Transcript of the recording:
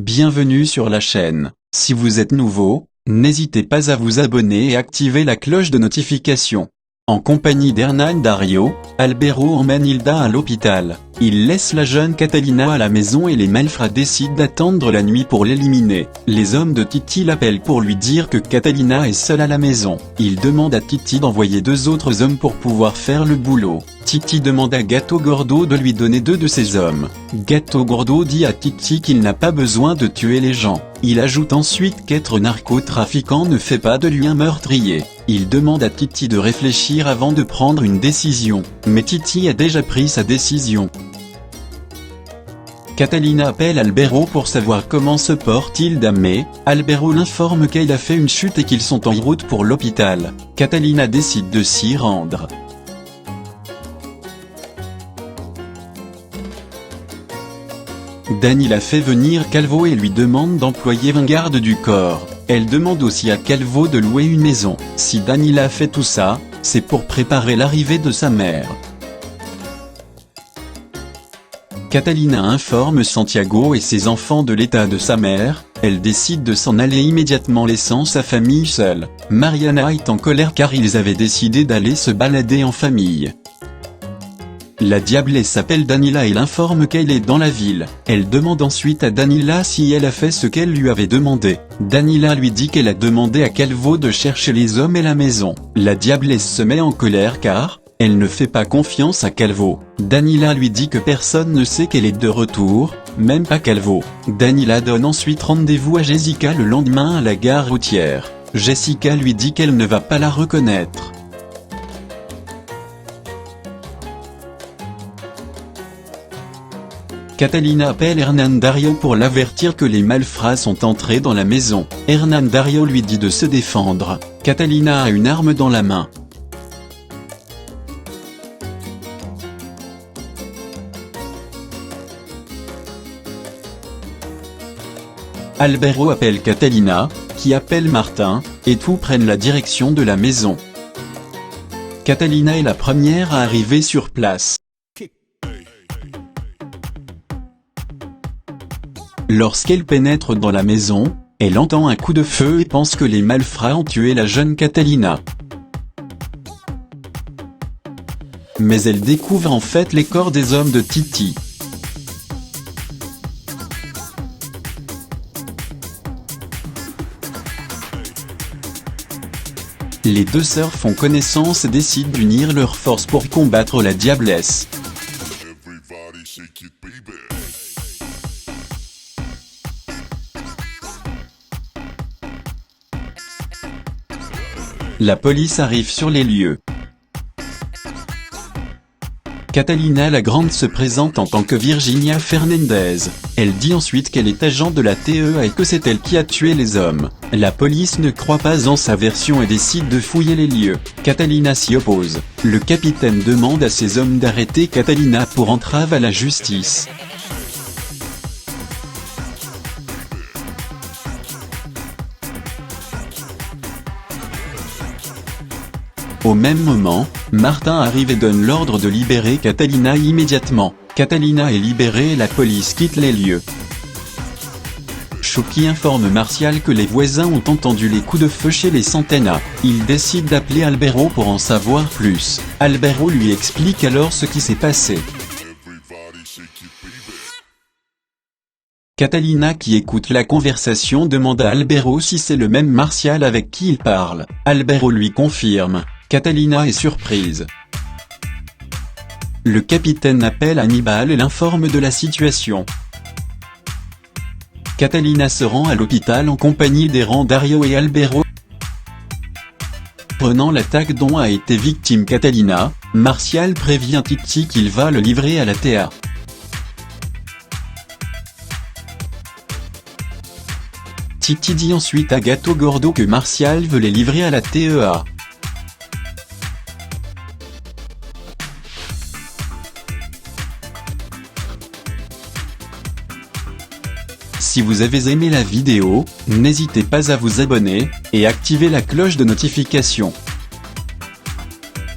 Bienvenue sur la chaîne. Si vous êtes nouveau, n'hésitez pas à vous abonner et activer la cloche de notification. En compagnie d'Hernán Dario, Albero emmène Hilda à l'hôpital. Il laisse la jeune Catalina à la maison et les malfrats décident d'attendre la nuit pour l'éliminer. Les hommes de Titi l'appellent pour lui dire que Catalina est seule à la maison. Il demande à Titi d'envoyer 2 autres hommes pour pouvoir faire le boulot. Titi demande à Gato Gordo de lui donner 2 de ses hommes. Gato Gordo dit à Titi qu'il n'a pas besoin de tuer les gens. Il ajoute ensuite qu'être narcotrafiquant ne fait pas de lui un meurtrier. Il demande à Titi de réfléchir avant de prendre une décision, mais Titi a déjà pris sa décision. Catalina appelle Albero pour savoir comment se porte Hilda, mais Albero l'informe qu'elle a fait une chute et qu'ils sont en route pour l'hôpital. Catalina décide de s'y rendre. Danila fait venir Calvo et lui demande d'employer 20 gardes du corps. Elle demande aussi à Calvo de louer une maison. Si Danila fait tout ça, c'est pour préparer l'arrivée de sa mère. Catalina informe Santiago et ses enfants de l'état de sa mère. Elle décide de s'en aller immédiatement laissant sa famille seule. Mariana est en colère car ils avaient décidé d'aller se balader en famille. La diablesse s'appelle Danila et l'informe qu'elle est dans la ville. Elle demande ensuite à Danila si elle a fait ce qu'elle lui avait demandé. Danila lui dit qu'elle a demandé à Calvo de chercher les hommes et la maison. La diablesse se met en colère car elle ne fait pas confiance à Calvo. Danila lui dit que personne ne sait qu'elle est de retour, même pas Calvo. Danila donne ensuite rendez-vous à Jessica le lendemain à la gare routière. Jessica lui dit qu'elle ne va pas la reconnaître. Catalina appelle Hernán Dario pour l'avertir que les malfrats sont entrés dans la maison. Hernán Dario lui dit de se défendre. Catalina a une arme dans la main. Albero appelle Catalina, qui appelle Martin, et tous prennent la direction de la maison. Catalina est la première à arriver sur place. Lorsqu'elle pénètre dans la maison, elle entend un coup de feu et pense que les malfrats ont tué la jeune Catalina. Mais elle découvre en fait les corps des hommes de Titi. Les 2 sœurs font connaissance et décident d'unir leurs forces pour combattre la diablesse. La police arrive sur les lieux. Catalina la Grande se présente en tant que Virginia Fernandez. Elle dit ensuite qu'elle est agent de la TEA et que c'est elle qui a tué les hommes. La police ne croit pas en sa version et décide de fouiller les lieux. Catalina s'y oppose. Le capitaine demande à ses hommes d'arrêter Catalina pour entrave à la justice. Au même moment, Martin arrive et donne l'ordre de libérer Catalina immédiatement. Catalina est libérée et la police quitte les lieux. Chucky informe Martial que les voisins ont entendu les coups de feu chez les Santana. Il décide d'appeler Albero pour en savoir plus. Albero lui explique alors ce qui s'est passé. Catalina, qui écoute la conversation, demande à Albero si c'est le même Martial avec qui il parle. Albero lui confirme. Catalina est surprise. Le capitaine appelle Hannibal et l'informe de la situation. Catalina se rend à l'hôpital en compagnie d'Hernán Dario et Albero. Prenant l'attaque dont a été victime Catalina, Martial prévient Titi qu'il va le livrer à la TEA. Titi dit ensuite à Gato Gordo que Martial veut les livrer à la TEA. Si vous avez aimé la vidéo, n'hésitez pas à vous abonner, et activer la cloche de notification.